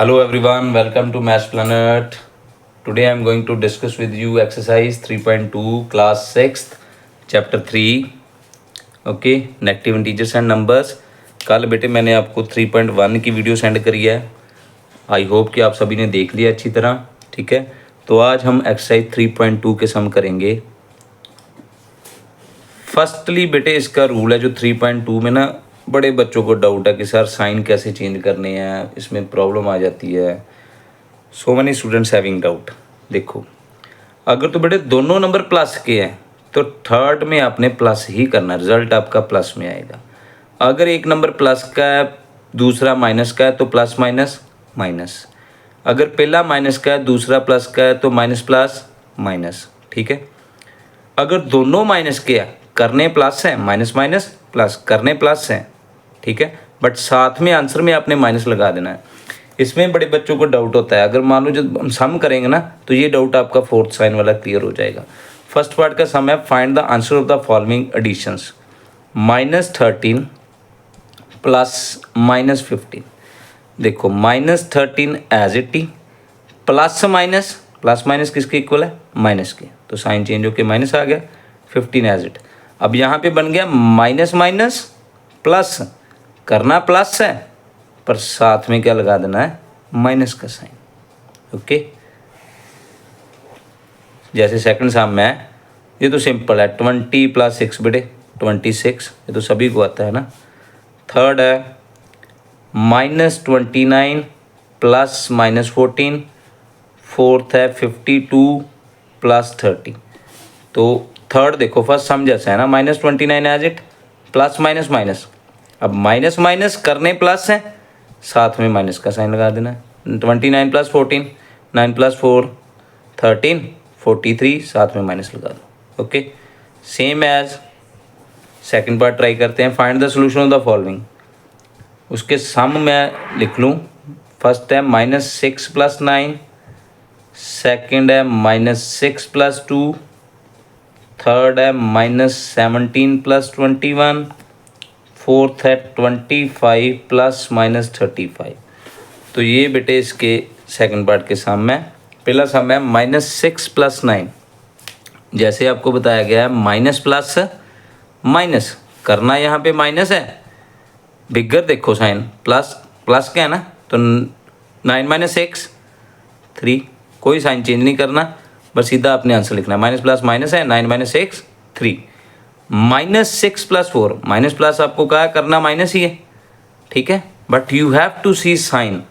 Hello everyone, welcome to Maths Planet. Today I am going to discuss with you exercise 3.2 class 6th chapter 3 okay negative integers and numbers. कल बेटे मैंने आपको 3.1 की video send करी है। I hope कि आप सभी ने देख लिया अच्छी तरह। ठीक है, तो आज हम एक्सरसाइज 3.2 के सम करेंगे। फर्स्टली बेटे इसका रूल है जो 3.2 में ना बड़े बच्चों को डाउट है कि सर साइन कैसे चेंज करने हैं, इसमें प्रॉब्लम आ जाती है। So many students having doubt. देखो, अगर तो बेटे दोनों नंबर प्लस के हैं तो थर्ड में आपने प्लस ही करना, रिजल्ट आपका प्लस में आएगा। अगर एक नंबर प्लस का है दूसरा माइनस का है तो प्लस माइनस माइनस। अगर पहला माइनस का है दूसरा प्लस का है तो माइनस प्लस माइनस। ठीक है, अगर दोनों माइनस के हैं करने प्लस है, माइनस माइनस प्लस करने प्लस है। ठीक है, बट साथ में आंसर में आपने माइनस लगा देना है। इसमें बड़े बच्चों को डाउट होता है। अगर मान लो जब हम सम करेंगे ना तो ये डाउट आपका फोर्थ साइन वाला क्लियर हो जाएगा। फर्स्ट पार्ट का सम है find the answer of the following additions. -13 plus -15। देखो -13 एज इट ही, प्लस माइनस किसके इक्वल है, माइनस के, तो साइन चेंज होके माइनस आ गया। 15 एज इट। अब यहाँ पे बन गया माइनस माइनस प्लस, करना प्लस है पर साथ में क्या लगा देना है, माइनस का साइन। ओके, जैसे सेकंड सम में है, ये तो सिंपल है 20 + 6 बेटे 26, ये तो सभी को आता है ना। थर्ड है -29 प्लस -14। फोर्थ है 52 + 30। तो थर्ड देखो फर्स्ट सम जैसा है ना, -29 as it, plus minus minus. अब माइनस माइनस करने प्लस है, साथ में माइनस का साइन लगा देना है। 29 + 14, 9 + 4 13, 43, साथ में माइनस लगा दो। Okay, same as second part try करते हैं। Find the solution of the following. उसके सम मैं लिख लूँ। फर्स्ट है -6 + 9, सेकंड है -6 + 2, थर्ड है -17 + 21, फोर्थ है 25 ± 35। तो ये बेटे इसके सेकंड पार्ट के सम है। पहला सम है -6 + 9। जैसे आपको बताया गया है माइनस प्लस माइनस, करना यहाँ पे माइनस है, बिगर देखो साइन प्लस प्लस क्या है ना, तो 9 - 6 3, कोई साइन चेंज नहीं करना, बस सीधा अपने आंसर लिखना है। माइनस प्लस माइनस है, 9 - 6 3। -6 + 4, माइनस प्लस आपको कहा करना माइनस ही है। ठीक है, but you have to see sign.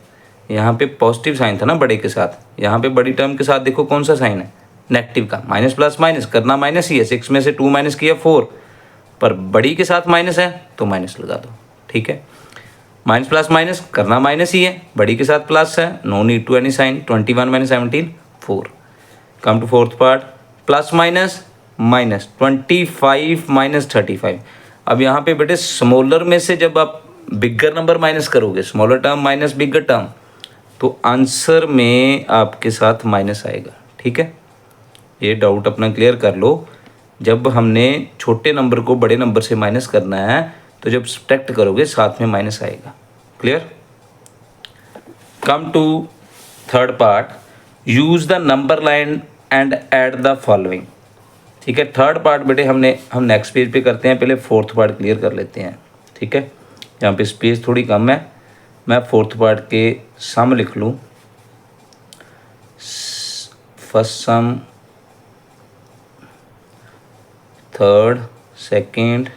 यहाँ पे पॉजिटिव साइन था ना बड़े के साथ, यहाँ पे बड़ी टर्म के साथ देखो कौन सा साइन है, नेगेटिव का। माइनस प्लस माइनस करना माइनस ही है, 6 में से 2 माइनस किया 4, पर बड़ी के साथ माइनस है तो माइनस लगा दो। ठीक है, माइनस प्लस माइनस करना माइनस ही है, बड़ी के साथ प्लस है, no need to any sign. 21 - 17 4। Come to fourth part, plus minus minus 25 - 35। अब यहाँ पे बेटे स्मॉलर में से जब आप बिगर नंबर माइनस करोगे, स्मॉलर टर्म माइनस बिगर टर्म, तो आंसर में आपके साथ माइनस आएगा। ठीक है, ये डाउट अपना क्लियर कर लो। जब हमने छोटे नंबर को बड़े नंबर से माइनस करना है तो जब सब्ट्रैक्ट करोगे साथ में माइनस आएगा। Clear. Come to third part, use the number line and add the following. ठीक है, थर्ड पार्ट बेटे हम नेक्स्ट पेज पे करते हैं, पहले फोर्थ पार्ट क्लियर कर लेते हैं। ठीक है, यहाँ पे स्पेस थोड़ी कम है, मैं फोर्थ पार्ट के सम लिख लूँ। फर्स्ट सम, थर्ड, सेकंड।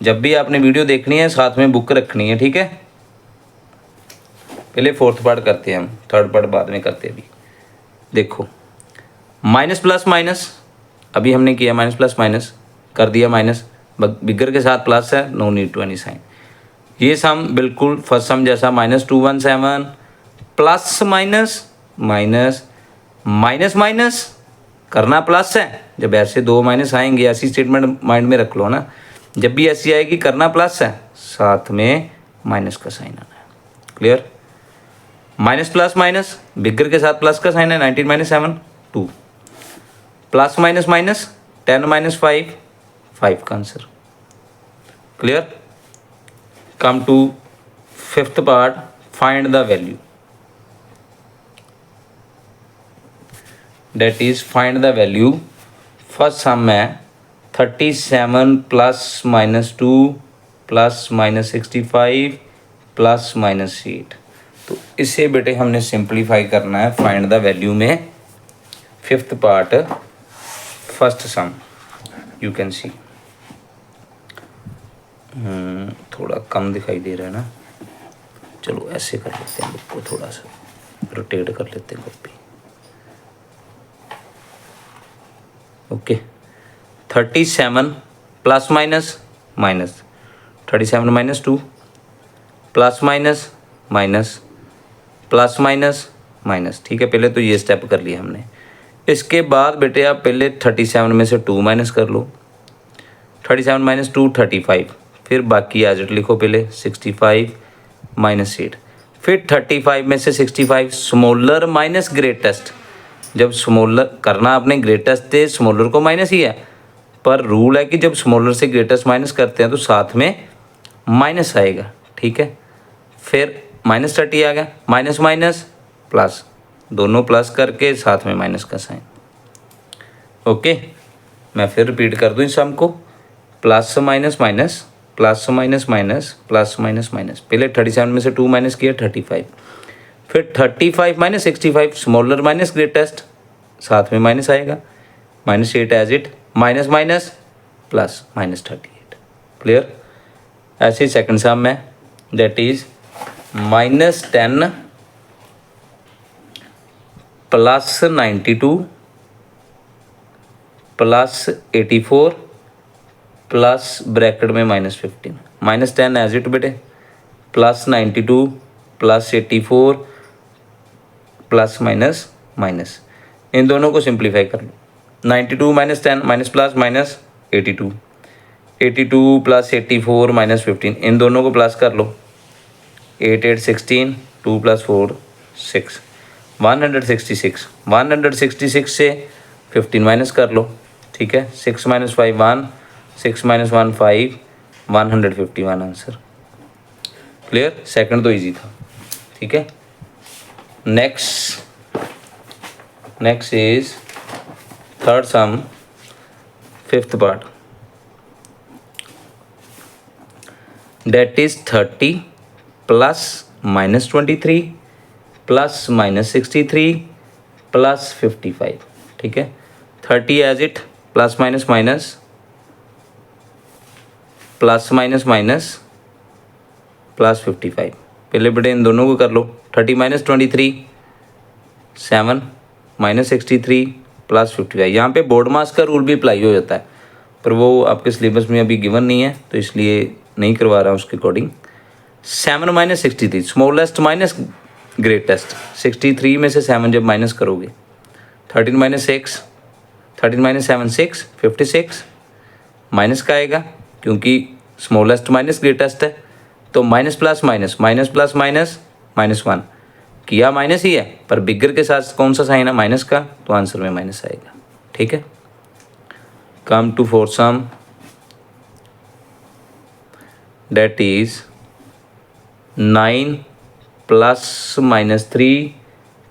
जब भी आपने वीडियो देखनी है साथ में बुक रखनी है। ठीक है, पहले फोर्थ पार्ट करते हैं हम, थर्ड पार्ट बाद में करते हैं। अभी देखो, माइनस प्लस माइनस अभी हमने किया, माइनस प्लस माइनस कर दिया माइनस, बिगर के साथ प्लस है, no need to any sign. ये सम बिल्कुल फर्स्ट सम जैसा -217 plus minus minus minus minus करना प्लस है। जब ऐसे दो माइनस आएंगे, ऐसी स्टेटमेंट माइंड में रख लो ना, जब भी ऐसी आएगी करना प्लस है, साथ में माइनस का साइन आना है। क्लियर। माइनस प्लस माइनस बिगर के साथ प्लस का साइन है, 19 - 7 2, प्लस माइनस माइनस 10 - 5 5 का answer. Clear. Come to fifth part, find the value, that is find the value. First sum है 37 plus minus 2 plus minus 65 plus minus 8। तो इसे बेटे हमने सिंप्लीफाई करना है फाइंड द वैल्यू में। Fifth part, first sum, you can see. थोड़ा कम दिखाई दे रहा है ना, चलो ऐसे कर लेते हैं, बुक को थोड़ा सा रोटेट कर लेते हैं copy. Okay, 37 plus minus minus, 37 minus 2 plus minus minus plus minus minus. ठीक है, पहले तो ये स्टेप कर लिया हमने। इसके बाद बेटे आप पहले 37 में से 2 माइनस कर लो, 37 माइनस 2 35, फिर बाकी एज इट लिखो पहले 65 माइनस 8, फिर 35 में से 65 स्मॉलर माइनस ग्रेटेस्ट। जब स्मॉलर करना आपने ग्रेटेस्ट से स्मॉलर को माइनस ही है, पर रूल है कि जब स्मॉलर से ग्रेटेस्ट माइनस करते हैं तो साथ में माइनस आएगा। ठीक है, फिर माइनस 30 आ गया, माइनस माइनस प्लस, दोनों प्लस करके साथ में माइनस का साइन। ओके, मैं फिर रिपीट कर दूँ इस सम को, plus minus minus plus minus minus plus minus minus. पहले 37 में से 2 माइनस किया 35, फिर 35 माइनस 65 स्मॉलर माइनस ग्रेटेस्ट, साथ में माइनस आएगा, minus 8 as it, minus minus plus minus 38। Clear. ऐसे ही सेकंड सम में, that is -10 plus 92 plus 84 plus bracket में -15। -10 एज इट बेटे, plus 92 plus 84 plus minus minus, इन दोनों को सिंप्लीफाई कर लो। 92 minus 10 minus plus minus 82, 82 plus 84 minus 15, इन दोनों को प्लस कर लो। 8 8 16, 2 प्लस 4 6, 166। 166 से 15 माइनस कर लो। ठीक है, 6 minus 5 1, 6 minus 1 5, 151 answer. Clear. Second तो इजी था। ठीक है, next is third sum, fifth part, that is 30 plus -23 plus -63 plus 55। ठीक है, 30 as it, plus minus minus plus minus minus plus 55। पहले बेटे इन दोनों को कर लो। 30 माइनस 23 7 माइनस 63 प्लस 55। यहाँ पे बोर्ड मास का रूल भी अप्लाई हो जाता है, पर वो आपके सिलेबस में अभी गिवन नहीं है, तो इसलिए नहीं करवा रहा हूँ उसके according. 7 minus 63 smallest minus greatest, 63 में से 7 जब माइनस करोगे, 13 माइनस 6, 13 माइनस 7 6, 56 माइनस का आएगा क्योंकि स्मॉलेस्ट माइनस ग्रेटेस्ट है, तो minus plus minus minus plus minus -1 किया, माइनस ही है पर बिगर के साथ कौन सा साइन है, माइनस का, तो आंसर में माइनस आएगा। ठीक है, come to fourth sum, that is 9 plus -3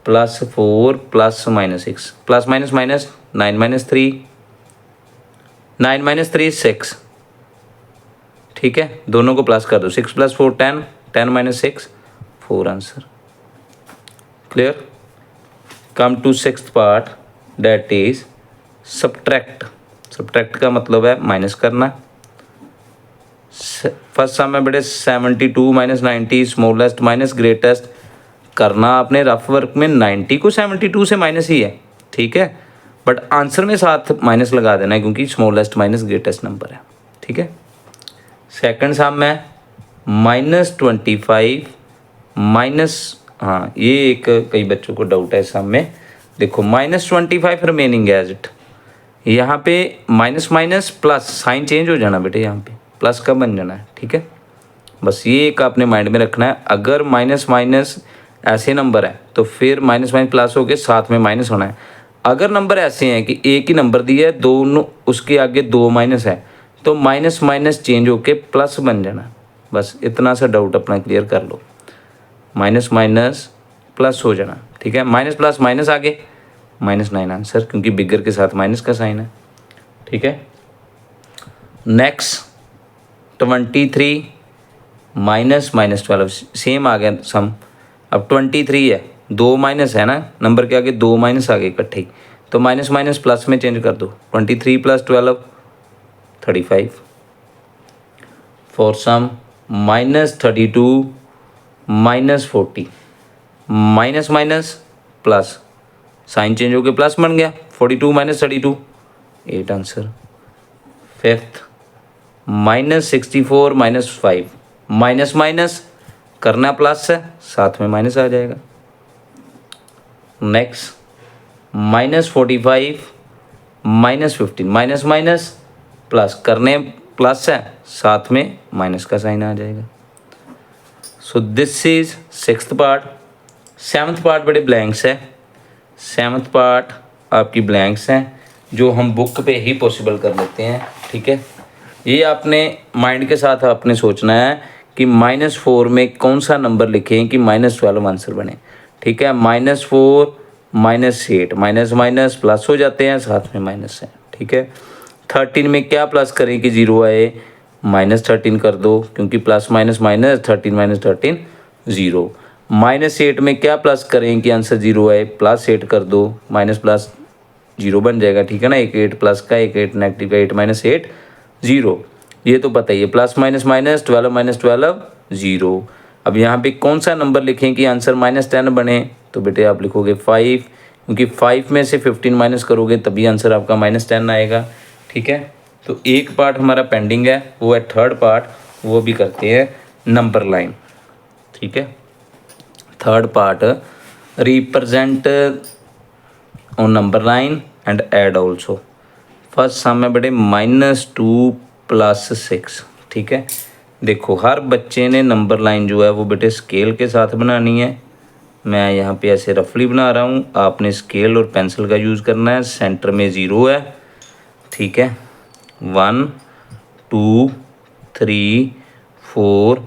plus 4 plus -6, plus minus minus 9 minus 3, 9 minus 3 6। ठीक है, दोनों को प्लस कर दो, 6 plus 4 10, 10 minus 6 4 answer. Clear. Come to sixth part, that is subtract. Subtract का मतलब है माइनस करना। फर्स्ट सम में बेटे 72 माइनस 90 स्मॉलेस्ट माइनस ग्रेटेस्ट करना आपने रफ वर्क में 90 को 72 से माइनस ही है। ठीक है, बट आंसर में साथ माइनस लगा देना है क्योंकि स्मॉलेस्ट माइनस ग्रेटेस्ट नंबर है। ठीक है, सेकंड सम में -25 माइनस, हाँ ये एक कई बच्चों को डाउट है सम में। देखो -25 रिमेनिंग एज इट, यहाँ पे minus minus plus sign change हो जाना बेटे, यहाँ पे प्लस का बन जाना है। ठीक है, बस ये एक आपने माइंड में रखना है। अगर माइनस माइनस ऐसे नंबर है तो फिर माइनस माइनस प्लस हो के साथ में माइनस होना है। अगर नंबर ऐसे हैं कि एक ही नंबर दिया है, दोनों उसके आगे 2 माइनस है, तो माइनस माइनस चेंज होके प्लस बन जाना। बस इतना सा डाउट अपना क्लियर कर लो। माइनस माइनस प्लस हो जाना, ठीक है, माइनस प्लस माइनस आगे -9 आंसर, क्योंकि बिगर के साथ माइनस का साइन है, ठीक है। नेक्स्ट 23 -12 सेम आ गया सम। अब 23 है, 2 माइनस है ना, नंबर के आगे 2 माइनस आ गए इकट्ठे ही, तो माइनस माइनस प्लस में चेंज कर दो। 23 + 12 35 for sum -32 -40 minus minus plus, sign change हो गया प्लस बन गया, 42 - 32 8 आंसर। फिफ्थ -64 -5 माइनस माइनस करना प्लस है, साथ में माइनस आ जाएगा। नेक्स्ट -45 -15 माइनस माइनस प्लस करने प्लस है, साथ में माइनस का साइन आ जाएगा। So this is 6th part. 7th part बड़े ब्लैंक्स है, 7th पार्ट आपकी ब्लैंक्स हैं जो हम बुक पे ही पॉसिबल कर लेते हैं, ठीक है। ये आपने माइंड के साथ आपने सोचना है कि -4 में कौन सा नंबर लिखें कि -12 आंसर बने, ठीक है। -4 -8 माइनस माइनस प्लस हो जाते हैं, साथ में माइनस है, ठीक है। 13 में क्या प्लस करें कि 0 आए, -13 कर दो, क्योंकि प्लस माइनस माइनस 13 - 13 0। -8 में क्या प्लस करें कि आंसर 0 आए, +8 कर दो, माइनस प्लस 0 बन जाएगा, ठीक है ना। एक 8 प्लस का, एक 8 नेगेटिव का, 8 - 8 0, ये तो पता ही है। Plus minus minus 12 - 12 0। अब यहाँ पे कौन सा नंबर लिखें कि आंसर -10 बने, तो बेटे आप लिखोगे 5, क्योंकि 5 में से 15 माइनस करोगे तभी आंसर आपका -10 आएगा, ठीक है। तो एक पार्ट हमारा पेंडिंग है, वो है 3rd पार्ट, वो भी करते हैं नंबर लाइन, ठीक है। 3rd part represent on number line and add also. First sum है बेटे -2 + 6, ठीक है। देखो हर बच्चे ने नंबर लाइन जो है वो बेटे स्केल के साथ बनानी है। मैं यहाँ पे ऐसे रफली बना रहा हूँ, आपने स्केल और पेंसिल का यूज़ करना है। सेंटर में 0 है, ठीक है। 1 2 3 4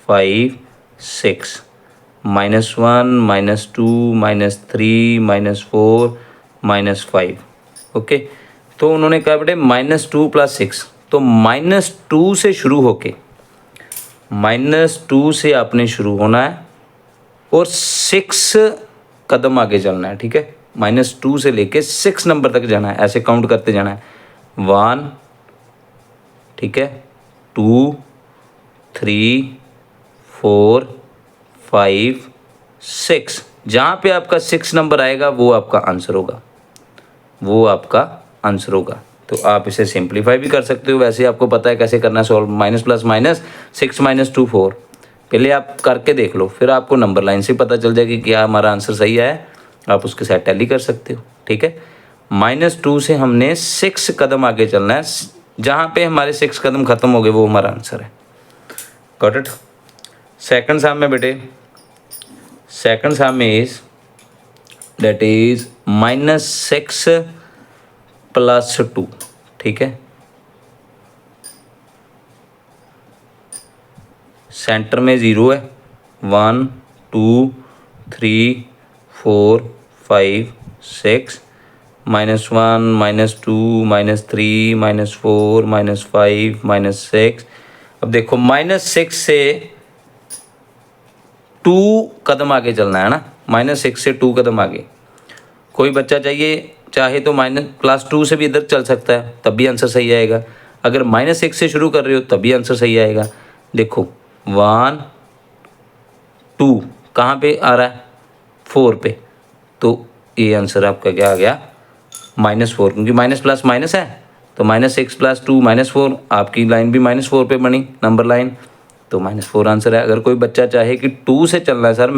5 6 -1 -2 -3 -4 -5, ओके। तो उन्होंने कहा बेटे -2 + 6, तो -2 से शुरू होके -2 से आपने शुरू होना है और 6 कदम आगे चलना है, ठीक है। -2 से लेके 6 नंबर तक जाना है, ऐसे काउंट करते जाना है। 1, ठीक है, 2 3 4 5 6, जहाँ पे आपका 6 नंबर आएगा वो आपका आंसर होगा, वो आपका आंसर होगा। तो आप इसे सिंप्लीफाई भी कर सकते हो, वैसे आपको पता है कैसे करना है सॉल्व। माइनस प्लस माइनस 6 - 2 4, पहले आप करके देख लो, फिर आपको नंबर लाइन से पता चल जाएगी कि हमारा आंसर सही है, आप उसके साथ टैली कर सकते हो, ठीक है। -2 से हमने 6 कदम आगे चलना है, जहाँ पे हमारे 6 कदम खत्म हो गए वो हमारा आंसर है। Got it. सेकंड सम में बेटे, सेकंड सम में इज दैट इज -6 + 2, ठीक है। सेंटर में 0 है, 1 2 3 4 5 6 -1 -2 -3 -4 -5 -6। अब देखो -6 से 2 कदम आगे चलना है ना, -6 से 2 कदम आगे। कोई बच्चा चाहे तो +2 से भी इधर चल सकता है, तब भी आंसर सही आएगा। अगर -6 से शुरू कर रहे हो तब भी आंसर सही आएगा। देखो 1 2 कहाँ पे आ रहा है, 4 पे, तो ये आंसर आपका क्या आ गया, -4, क्योंकि माइनस प्लस माइनस है, तो -6 + 2 -4, आपकी लाइन भी -4 पे बनी नंबर लाइन, तो -4 आंसर है। अगर कोई बच्चा चाहे कि 2 से चलना है, सर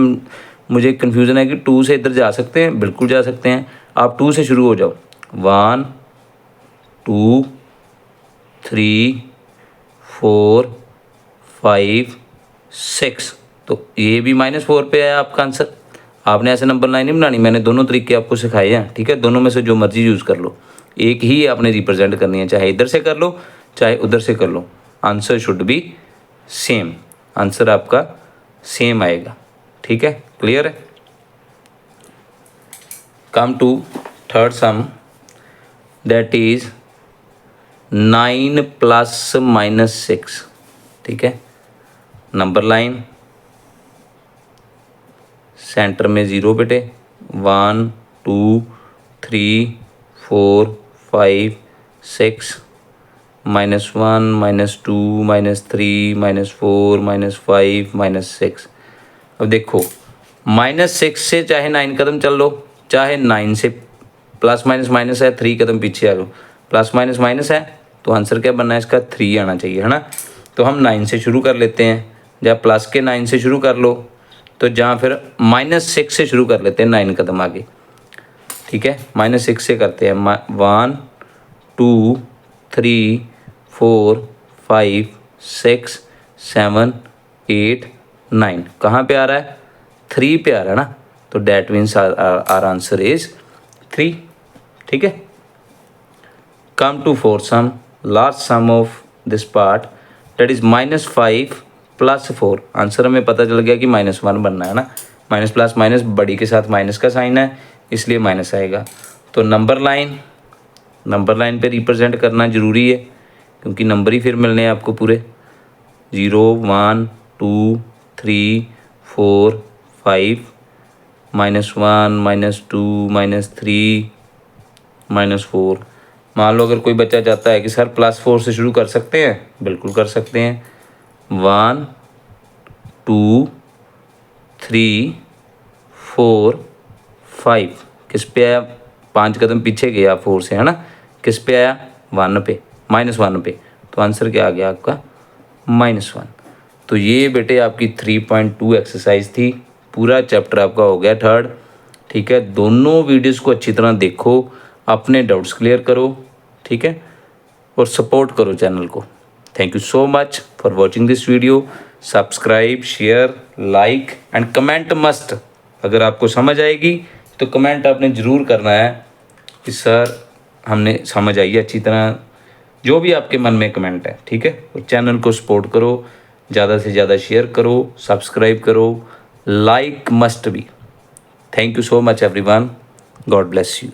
मुझे कन्फ्यूज़न है कि 2 से इधर जा सकते हैं, बिल्कुल जा सकते हैं, आप 2 से शुरू हो जाओ। 1 2 3 4 5 6, तो ये भी -4 पे है आपका आंसर। आपने ऐसे नंबर लाइन नहीं बनानी, मैंने दोनों तरीके आपको सिखाए हैं, ठीक है। दोनों में से जो मर्जी यूज़ कर लो, एक ही आपने रिप्रेजेंट करनी है, चाहे इधर से कर लो चाहे उधर से कर लो, answer should be same, answer आपका सेम आएगा। ठीक है, क्लियर है। Come to third sum, that is 9 plus minus 6। ठीक है, नंबर लाइन सेंटर में 0 बेटे, 1 2 3 4 5 6, -1 -2 -3 -4 -5 -6। अब देखो -6 से चाहे 9 कदम चल लो, चाहे 9 से प्लस माइनस माइनस है 3 कदम पीछे आ लो, प्लस माइनस माइनस है तो आंसर क्या बनना है इसका 3 आना चाहिए, है ना। तो हम 9 से शुरू कर लेते हैं, जब प्लस के 9 से शुरू कर लो तो जहाँ फिर -6 से शुरू कर लेते हैं 9 कदम आगे। ठीक है, -6 से करते हैं 1 2 3 4 5 6 7 8 9। कहाँ पे आ रहा है? 3 पे आ रहा है ना, तो that means our answer is 3। ठीक है, come to fourth sum, last sum of this part, that is -5 + 4। Answer हमें पता चल गया कि -1 बनना है ना, माइनस प्लस माइनस बड़ी के साथ माइनस का साइन है इसलिए माइनस आएगा। तो नंबर लाइन पे रिप्रेजेंट करना ज़रूरी है क्योंकि नंबर ही फिर मिलने हैं आपको पूरे, 0 1 2 3 4 5 -1 -2 -3 -4। मान लो अगर कोई बच्चा चाहता है कि सर +4 से शुरू कर सकते हैं, बिल्कुल कर सकते हैं। 1 2 3 4 5 किस पे आया? 5 कदम पीछे गया 4 से, है ना। किस पे आया? 1 पे, -1 पे। तो आंसर क्या आ गया आपका? -1। तो ये बेटे आपकी 3.2 एक्सरसाइज थी। पूरा चैप्टर आपका हो गया थर्ड। ठीक है, दोनों वीडियोस को अच्छी तरह देखो, अपने डाउट्स क्लियर करो। ठीक है, और सपोर्ट करो चैनल को। Thank you so much for watching this video. Subscribe, share, like and comment must. अगर आपको समझ आएगी तो कमेंट आपने ज़रूर करना है कि सर हमने समझ आई है अच्छी तरह, जो भी आपके मन में कमेंट है। ठीक है, और चैनल को सपोर्ट करो, ज़्यादा से ज़्यादा शेयर करो, सब्सक्राइब करो, like must be. Thank you so much everyone, God bless you.